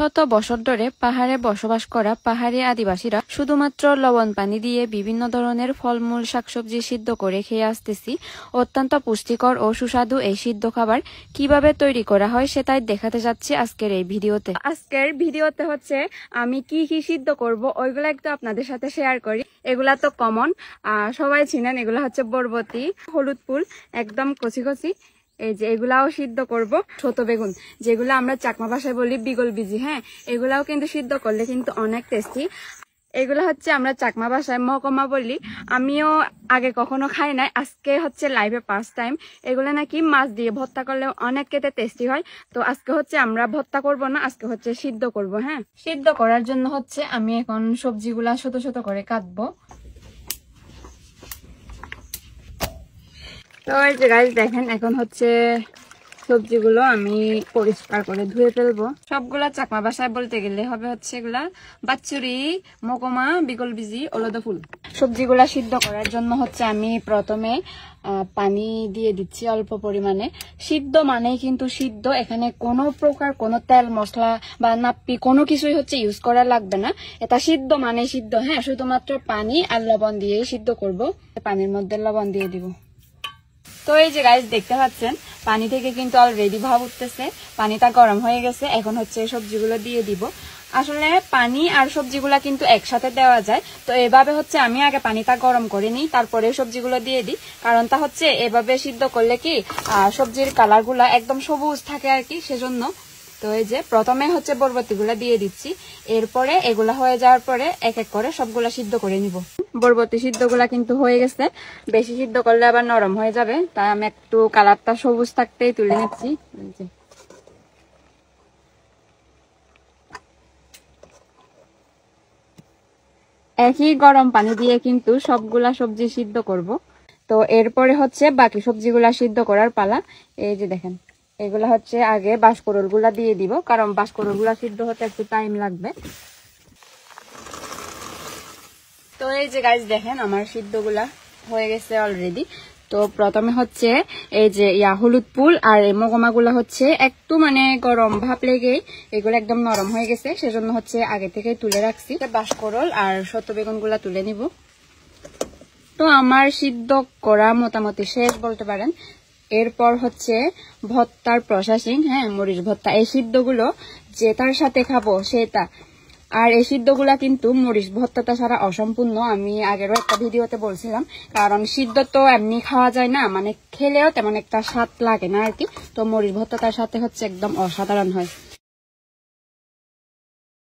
শত বছর ধরে পাহাড়ে বসবাস করা পাহাড়ি আদিবাসীরা শুধুমাত্র লবণ পানি দিয়ে বিভিন্ন ধরনের ফলমূল শাকসবজি সিদ্ধ করে খেয়ে আসতেছি। অত্যন্ত পুষ্টিকর ও সুস্বাদু এই সিদ্ধ খাবার কিভাবে তৈরি করা হয় সেটাই দেখাতে যাচ্ছি আজকের এই ভিডিওতে। আজকের ভিডিওতে হচ্ছে আমি কি কি সিদ্ধ করব ওইগুলা একটু আপনাদের সাথে শেয়ার করি। এগুলা তো কমন, সবাই চিনেন। এগুলা হচ্ছে বরবটি, হলুদ ফুল একদম কচি কচি, এই যে এগুলাও সিদ্ধ করব। ছোট বেগুন যেগুলো আমরা চাকমা ভাষায় বলি বিগল বিজি, হ্যাঁ, এগুলাও কিন্তু সিদ্ধ করলে কিন্তু অনেক টেস্টি। এগুলো হচ্ছে আমরা চাকমা ভাষায় মকমা বলি। আমিও আগে কখনো খাই নাই, আজকে হচ্ছে লাইভে ফার্স্ট টাইম। এগুলো নাকি মাছ দিয়ে ভর্তা করলে অনেক খেতে টেস্টি হয়। তো আজকে হচ্ছে আমরা ভর্তা করব না, আজকে হচ্ছে সিদ্ধ করব। হ্যাঁ, সিদ্ধ করার জন্য হচ্ছে আমি এখন সবজিগুলা ছোট ছোট করে কাটবো। তো এই যে গাইস দেখেন, এখন হচ্ছে সবজিগুলো আমি পরিষ্কার করে ধুয়ে ফেলবো। সবগুলা চাকমা ভাষায় বলতে গেলে হবে হচ্ছে এগুলা বাচ্চুরি, মকমা, বিগল বিজি, অলদ ফুল। সবজিগুলা সিদ্ধ করার জন্য হচ্ছে আমি প্রথমে পানি দিয়ে দিচ্ছি অল্প পরিমাণে। সিদ্ধ মানেই কিন্তু সিদ্ধ, এখানে কোনো প্রকার কোনো তেল মশলা বা নাপ্পি কোনো কিছুই হচ্ছে ইউজ করা লাগবে না। এটা সিদ্ধ মানে সিদ্ধ, হ্যাঁ, শুধুমাত্র পানি আর লবণ দিয়ে সিদ্ধ করব। পানির মধ্যে লবণ দিয়ে দিব। তো এই যে গাইস দেখতে পাচ্ছেন পানি থেকে কিন্তু অলরেডি ভাব উঠতেছে, পানিটা গরম হয়ে গেছে। এখন হচ্ছে সবজিগুলো দিয়ে দিব। আসলে পানি আর সবজিগুলা কিন্তু একসাথে দেওয়া যায়, তো এভাবে হচ্ছে আমি আগে পানিটা গরম করে নিই, তারপরে সবজিগুলো দিয়ে দিই। কারণটা হচ্ছে এভাবে সিদ্ধ করলে কি সবজির কালারগুলা একদম সবুজ থাকে আর কি, সেজন্য। তো এই যে প্রথমে হচ্ছে বরবটিগুলা দিয়ে দিচ্ছি, এরপরে এগুলা হয়ে যাওয়ার পরে এক এক করে সবগুলা সিদ্ধ করে নিব। বরবটি সিদ্ধগুলা কিন্তু হয়ে গেছে, বেশি সিদ্ধ করলে আবার নরম হয়ে যাবে, তাই আমি একটু কালারটা সবুজ থাকতেই তুলে নিচ্ছি। একই গরম পানি দিয়ে কিন্তু সবগুলা সবজি সিদ্ধ করব। তো এরপরে হচ্ছে বাকি সবজিগুলা সিদ্ধ করার পালা। এই যে দেখেন, এগুলা হচ্ছে আগে বাঁশকরল গুলা দিয়ে দিব, কারণ বাঁশকরল গুলা সিদ্ধ হতে একটু টাইম লাগবে। তো এই যে গাইস দেখেন আমার সিদ্ধগুলা হয়ে গেছে অলরেডি। তো প্রথমে হচ্ছে এই যে হলুদ ফুল আর এই মগমাগুলা হচ্ছে একটু মানে গরম ভাব লেগেই এগুলো একদম নরম হয়ে গেছে, সেজন্য হচ্ছে আগে থেকে তুলে রাখছি। বাঁশকরল আর শত বেগুন গুলা তুলে নিব। তো আমার সিদ্ধ করা মোটামুটি শেষ বলতে পারেন। এরপর হচ্ছে ভর্তার প্রসেসিং, হ্যাঁ, মরিচ ভর্তা। এই সিদ্ধগুলো যেটার সাথে খাবো সেটা, আর এই সিদ্ধগুলা কিন্তু মরিচ ভর্তাটা ছাড়া অসম্পূর্ণ। আমি আগেরও একটা ভিডিওতে বলছিলাম, কারণ সিদ্ধ তো এমনি খাওয়া যায় না, মানে খেলেও তেমন একটা স্বাদ লাগে না আর কি। তো মরিচ ভর্তাটার সাথে হচ্ছে একদম অসাধারণ হয়।